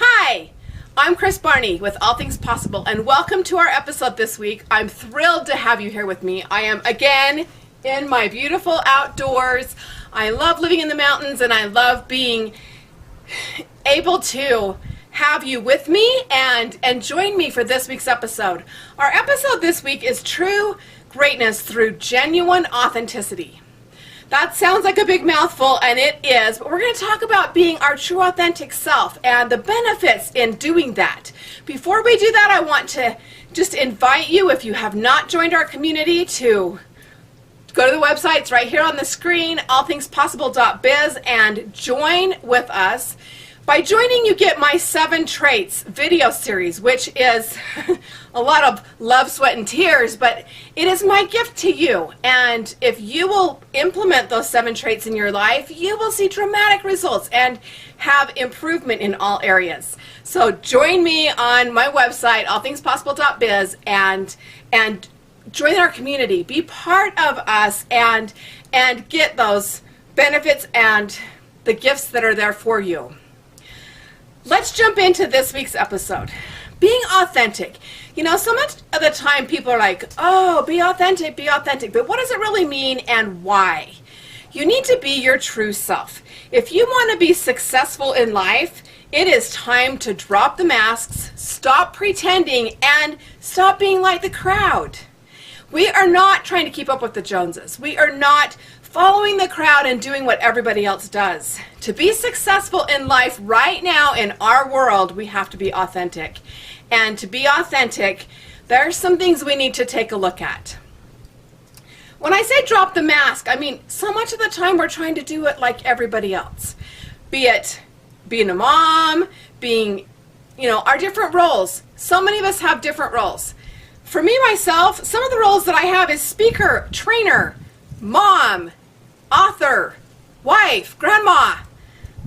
Hi, I'm Kris Barney with All Things Possible, and welcome to our episode this week. I'm thrilled to have you here with me. I am again in my beautiful outdoors. I love living in the mountains, and I love being able to have you with me and join me for this week's episode. Our episode this week is True Greatness Through Genuine Authenticity. That sounds like a big mouthful, and it is, but we're going to talk about being our true authentic self and the benefits in doing that. Before we do that, I want to just invite you, if you have not joined our community, to go to the website. It's right here on the screen, allthingspossible.biz, and join with us. By joining, you get my 7 Traits video series, which is a lot of love, sweat, and tears, but it is my gift to you. And if you will implement those 7 traits in your life, you will see dramatic results and have improvement in all areas. So join me on my website, allthingspossible.biz, and join our community. Be part of us and get those benefits and the gifts that are there for you. Let's jump into this week's episode. Being authentic. You know, so much of the time people are like, oh, be authentic, but what does it really mean and why? You need to be your true self. If you want to be successful in life, it is time to drop the masks, stop pretending, and stop being like the crowd. We are not trying to keep up with the Joneses. We are not following the crowd and doing what everybody else does. To be successful in life right now in our world, we have to be authentic. And to be authentic, there are some things we need to take a look at. When I say drop the mask, I mean so much of the time we're trying to do it like everybody else. Be it being a mom, being, our different roles. So many of us have different roles. For me, myself, some of the roles that I have is speaker, trainer, mom, author, wife, grandma,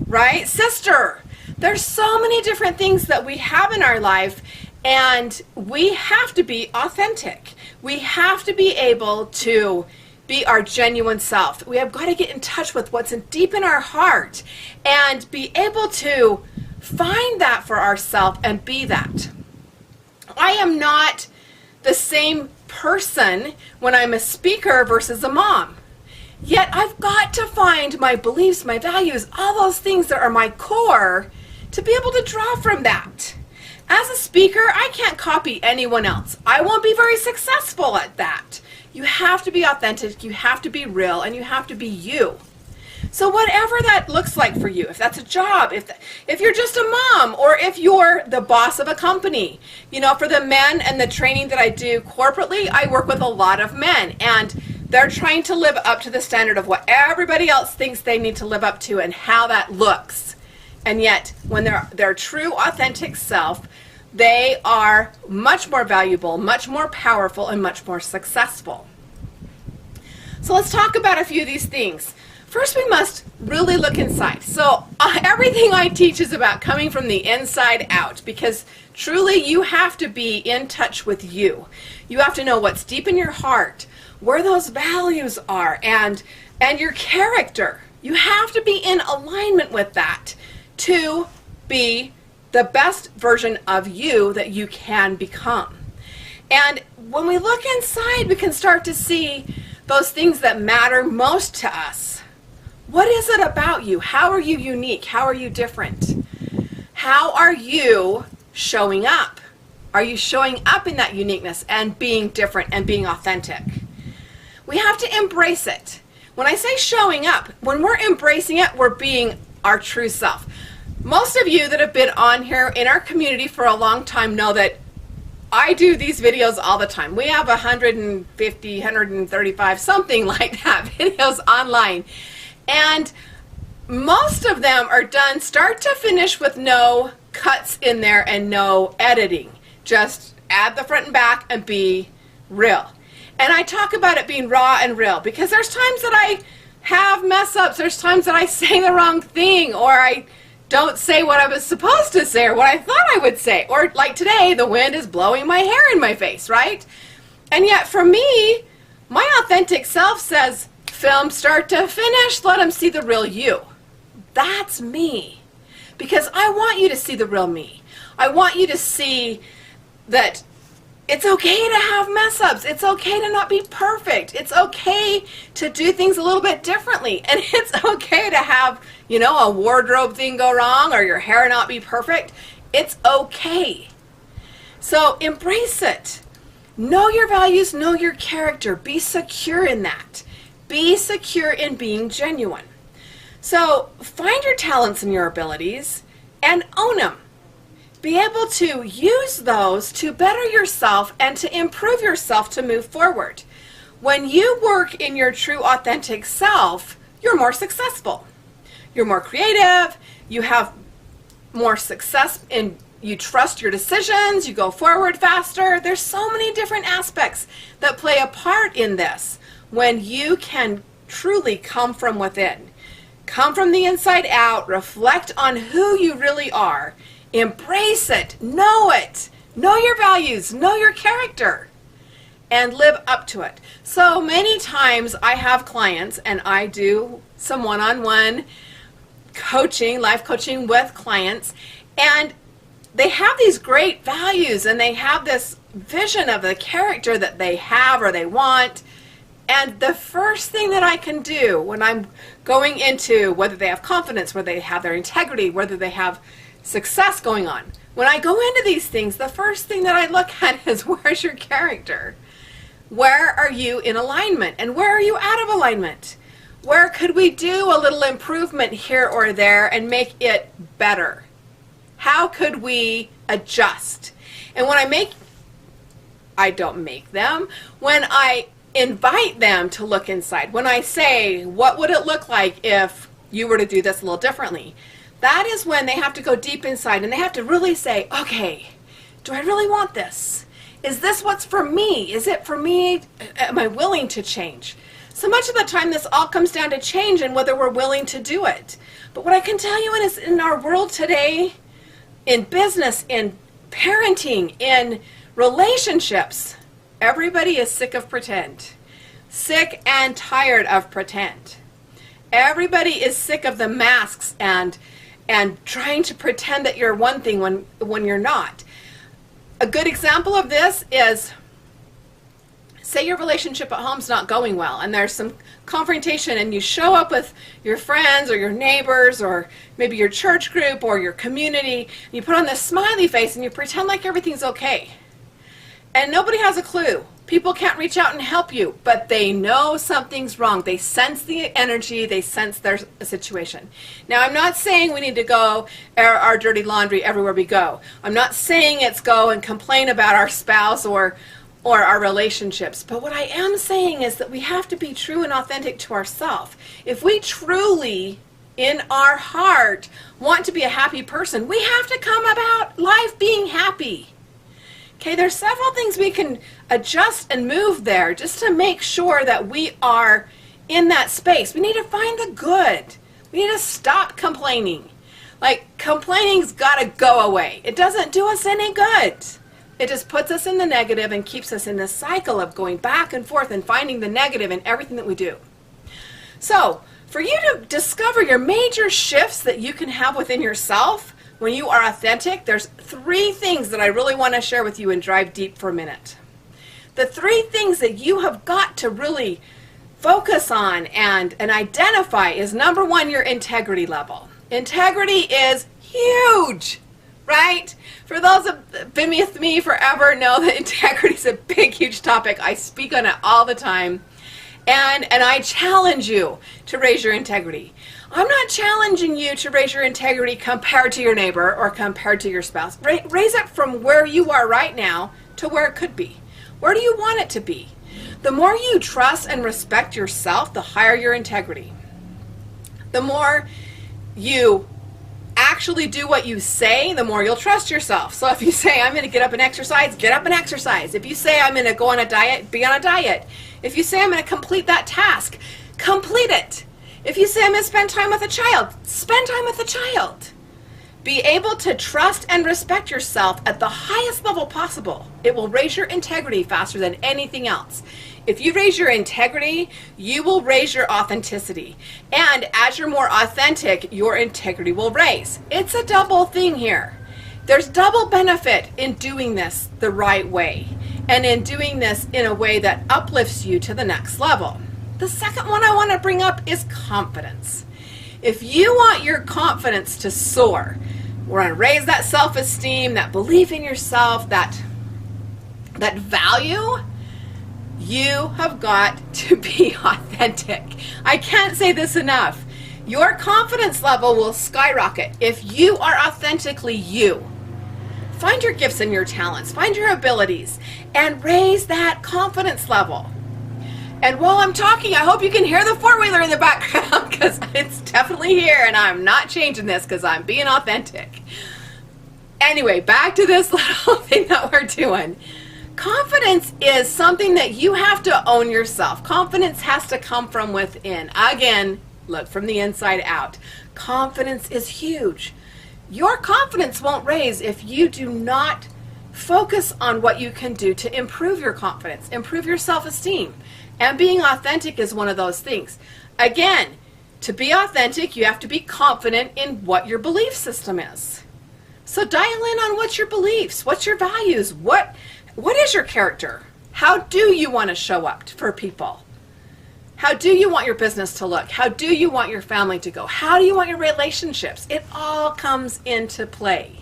right? Sister. There's so many different things that we have in our life, and we have to be authentic. We have to be able to be our genuine self. We have got to get in touch with what's deep in our heart and be able to find that for ourselves and be that. I am not the same person when I'm a speaker versus a mom. Yet I've got to find my beliefs, my values, all those things that are my core to be able to draw from that. As a speaker, I can't copy anyone else. I won't be very successful at that. You have to be authentic, you have to be real, and you have to be you. So whatever that looks like for you, if that's a job, if you're just a mom, or if you're the boss of a company. For the men and the training that I do corporately, I work with a lot of men, and they're trying to live up to the standard of what everybody else thinks they need to live up to and how that looks. And yet, when they're their true, authentic self, they are much more valuable, much more powerful, and much more successful. So let's talk about a few of these things. First, we must really look inside. So everything I teach is about coming from the inside out, because truly you have to be in touch with you. You have to know what's deep in your heart, where those values are, and your character. You have to be in alignment with that to be the best version of you that you can become. And when we look inside, we can start to see those things that matter most to us. What is it about you? How are you unique? How are you different? How are you showing up? Are you showing up in that uniqueness and being different and being authentic? We have to embrace it. When I say showing up, when we're embracing it, we're being our true self. Most of you that have been on here in our community for a long time know that I do these videos all the time. We have 150, 135, something like that, videos online. And most of them are done start to finish with no cuts in there and no editing. Just add the front and back and be real. And I talk about it being raw and real because there's times that I have mess ups. There's times that I say the wrong thing, or I don't say what I was supposed to say or what I thought I would say. Or like today, the wind is blowing my hair in my face, right? And yet for me, my authentic self says, film start to finish, let them see the real you. That's me. because I want you to see the real me. I want you to see that it's okay to have mess ups. It's okay to not be perfect. It's okay to do things a little bit differently. And it's okay to have, a wardrobe thing go wrong or your hair not be perfect. It's okay. So embrace it. Know your values, know your character. Be secure in that. Be secure in being genuine. So find your talents and your abilities and own them. Be able to use those to better yourself and to improve yourself to move forward. When you work in your true authentic self, you're more successful. You're more creative. You have more success in you trust your decisions, you go forward faster. There's so many different aspects that play a part in this when you can truly come from within. Come from the inside out, reflect on who you really are, embrace it, know your values, know your character, and live up to it. So many times I have clients and I do some one-on-one coaching, life coaching with clients, and they have these great values and they have this vision of the character that they have or they want. And the first thing that I can do when I'm going into whether they have confidence, whether they have their integrity, whether they have success going on, when I go into these things, the first thing that I look at is where's your character? Where are you in alignment? And where are you out of alignment? Where could we do a little improvement here or there and make it better? How could we adjust? And when I don't make them, when I invite them to look inside, when I say, what would it look like if you were to do this a little differently? That is when they have to go deep inside and they have to really say, okay, do I really want this? Is this what's for me? Is it for me? Am I willing to change? So much of the time this all comes down to change and whether we're willing to do it. But what I can tell you is in our world today, in business, in parenting, in relationships, everybody is sick of pretend. Sick and tired of pretend. Everybody is sick of the masks and trying to pretend that you're one thing when you're not. A good example of this is, say your relationship at home's not going well and there's some confrontation and you show up with your friends or your neighbors or maybe your church group or your community and you put on this smiley face and you pretend like everything's okay. And nobody has a clue. People can't reach out and help you, but they know something's wrong. They sense the energy, they sense there's a situation. Now, I'm not saying we need to go air our dirty laundry everywhere we go. I'm not saying it's go and complain about our spouse or our relationships. But what I am saying is that we have to be true and authentic to ourselves. If we truly, in our heart, want to be a happy person, we have to come about life being happy. Okay, there's several things we can adjust and move there just to make sure that we are in that space. We need to find the good. We need to stop complaining. Like, complaining's got to go away. It doesn't do us any good. It just puts us in the negative and keeps us in this cycle of going back and forth and finding the negative in everything that we do. So, for you to discover your major shifts that you can have within yourself when you are authentic, there's 3 things that I really want to share with you and drive deep for a minute. The 3 things that you have got to really focus on and identify is, number 1, your integrity level. Integrity is huge. Right? For those that have been with me forever know that integrity is a big, huge topic. I speak on it all the time. And I challenge you to raise your integrity. I'm not challenging you to raise your integrity compared to your neighbor or compared to your spouse. Raise it from where you are right now to where it could be. Where do you want it to be? The more you trust and respect yourself, the higher your integrity. The more you actually do what you say, the more you'll trust yourself. So if you say, I'm going to get up and exercise, get up and exercise. If you say, I'm going to go on a diet, be on a diet. If you say, I'm going to complete that task, complete it. If you say, I'm going to spend time with a child, spend time with a child. Be able to trust and respect yourself at the highest level possible. It will raise your integrity faster than anything else. If you raise your integrity, you will raise your authenticity. And as you're more authentic, your integrity will raise. It's a double thing here. There's double benefit in doing this the right way and in doing this in a way that uplifts you to the next level. The second one I want to bring up is confidence. If you want your confidence to soar, we're going to raise that self-esteem, that belief in yourself, that value, you have got to be authentic. I can't say this enough. Your confidence level will skyrocket if you are authentically you. Find your gifts and your talents, find your abilities, and raise that confidence level. And while I'm talking, I hope you can hear the four-wheeler in the background, because it's definitely here, and I'm not changing this because I'm being authentic. Anyway, back to this little thing that we're doing. Confidence is something that you have to own yourself. Confidence has to come from within. Again, look from the inside out. Confidence is huge. Your confidence won't raise if you do not focus on what you can do to improve your confidence, improve your self-esteem. And being authentic is one of those things. Again, to be authentic, you have to be confident in what your belief system is. So dial in on what's your beliefs, what's your values, what is your character? How do you want to show up for people? How do you want your business to look? How do you want your family to go? How do you want your relationships? It all comes into play.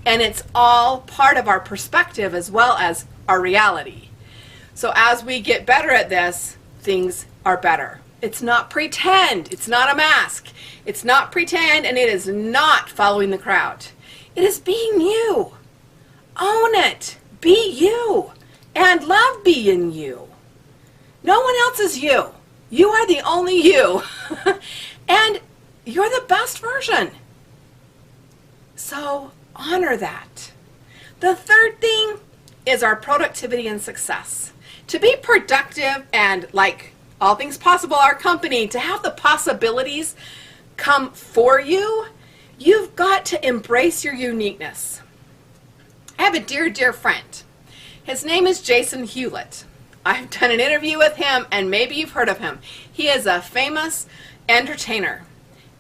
And it's all part of our perspective as well as our reality. So as we get better at this, things are better. It's not pretend. It's not a mask. It's not pretend, and it is not following the crowd. It is being you. Own it. Be you. And love being you. No one else is you. You are the only you. And you're the best version. So honor that. The third thing is our productivity and success. To be productive and, like All Things Possible, our company, to have the possibilities come for you, you've got to embrace your uniqueness. I have a dear, dear friend. His name is Jason Hewlett. I've done an interview with him, and maybe you've heard of him. He is a famous entertainer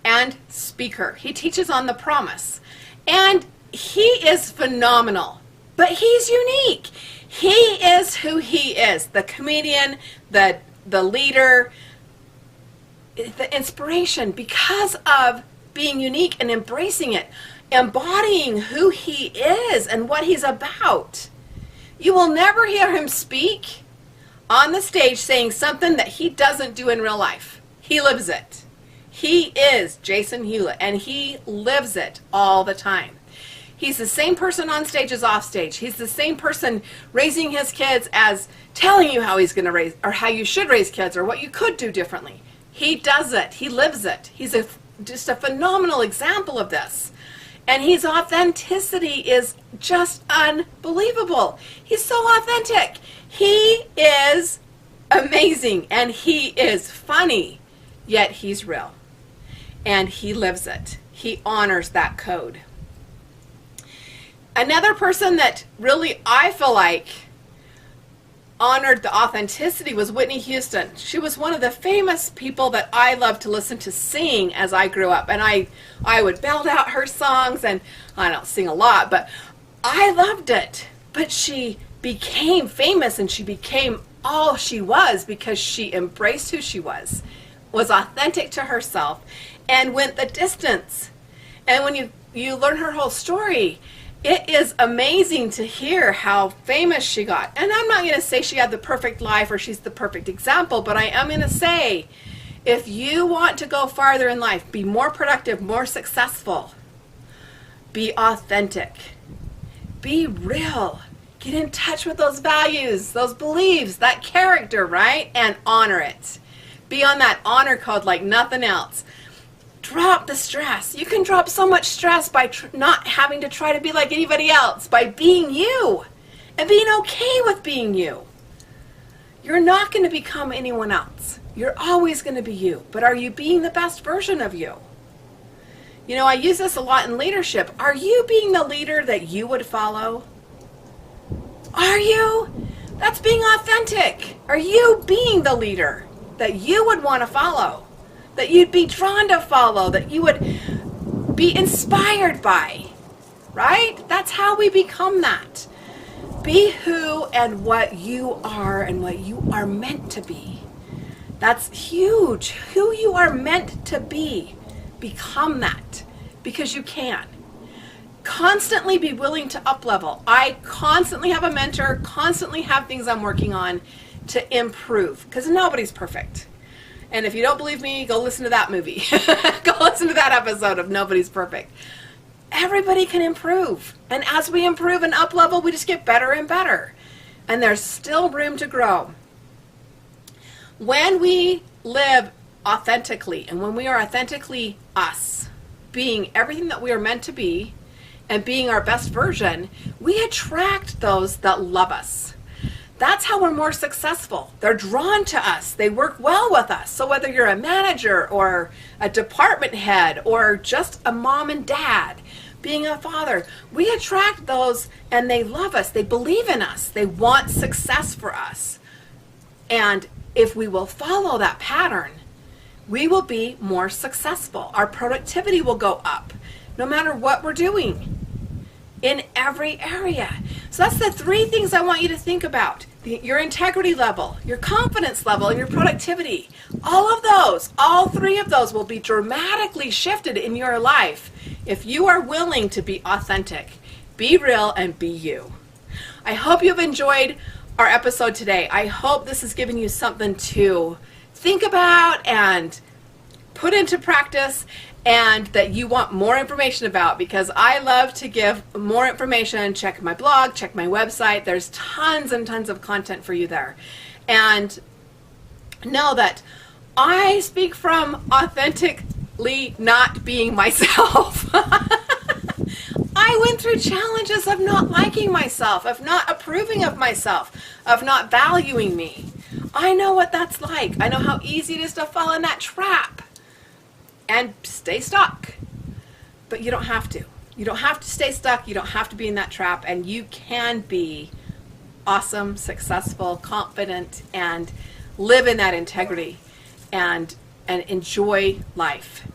and speaker. He teaches on The Promise. And he is phenomenal. But he's unique. He is who he is. The comedian, the leader, the inspiration, because of being unique and embracing it, embodying who he is and what he's about. You will never hear him speak on the stage saying something that he doesn't do in real life. He lives it. He is Jason Hewlett, and he lives it all the time. He's the same person on stage as off stage. He's the same person raising his kids as telling you how he's going to raise, or how you should raise kids, or what you could do differently. He does it. He lives it. He's just a phenomenal example of this. And his authenticity is just unbelievable. He's so authentic. He is amazing, and he is funny, yet he's real. And he lives it. He honors that code. Another person that really, I feel like, honored the authenticity was Whitney Houston. She was one of the famous people that I loved to listen to sing as I grew up. And I would belt out her songs, and I don't sing a lot, but I loved it. But she became famous, and she became all she was because she embraced who she was authentic to herself, and went the distance. And when you learn her whole story, it is amazing to hear how famous she got. And I'm not going to say she had the perfect life or she's the perfect example, but I am going to say, if you want to go farther in life, be more productive, more successful, be authentic, be real, get in touch with those values, those beliefs, that character, right? And honor it. Be on that honor code like nothing else. Drop the stress. You can drop so much stress by not having to try to be like anybody else, by being you and being okay with being you. You're not going to become anyone else. You're always going to be you. But are you being the best version of you? You know, I use this a lot in leadership. Are you being the leader that you would follow? Are you? That's being authentic. Are you being the leader that you would want to follow, that you'd be drawn to follow, that you would be inspired by, right? That's how we become that. Be who and what you are and what you are meant to be. That's huge. Who you are meant to be. Become that, because you can. Constantly be willing to up level. I constantly have a mentor, constantly have things I'm working on to improve, because nobody's perfect. And if you don't believe me, go listen to that movie. Go listen to that episode of Nobody's Perfect. Everybody can improve. And as we improve and up level, we just get better and better. And there's still room to grow. When we live authentically, and when we are authentically us, being everything that we are meant to be, and being our best version, we attract those that love us. That's how we're more successful. They're drawn to us. They work well with us. So whether you're a manager or a department head or just a mom and dad, being a father, we attract those and they love us. They believe in us. They want success for us. And if we will follow that pattern, we will be more successful. Our productivity will go up no matter what we're doing in every area. So that's the 3 things I want you to think about. Your integrity level, your confidence level, and your productivity. All of those, all 3 of those will be dramatically shifted in your life if you are willing to be authentic, be real, and be you. I hope you've enjoyed our episode today. I hope this has given you something to think about and put into practice, and that you want more information about, because I love to give more information. Check my blog, check my website. There's tons and tons of content for you there. And know that I speak from authentically not being myself. I went through challenges of not liking myself, of not approving of myself, of not valuing me. I know what that's like. I know how easy it is to fall in that trap and stay stuck. But you don't have to. You don't have to stay stuck. You don't have to be in that trap. And you can be awesome, successful, confident, and live in that integrity and enjoy life.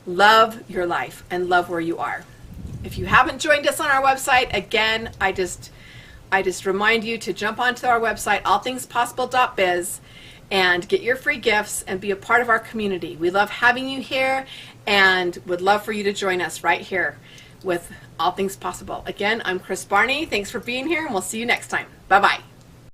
Love your life and love where you are. If you haven't joined us on our website, again, I just remind you to jump onto our website, allthingspossible.biz, and get your free gifts and be a part of our community. We love having you here and would love for you to join us right here with All Things Possible. Again, I'm Kris Barney. Thanks for being here, and we'll see you next time. Bye-bye.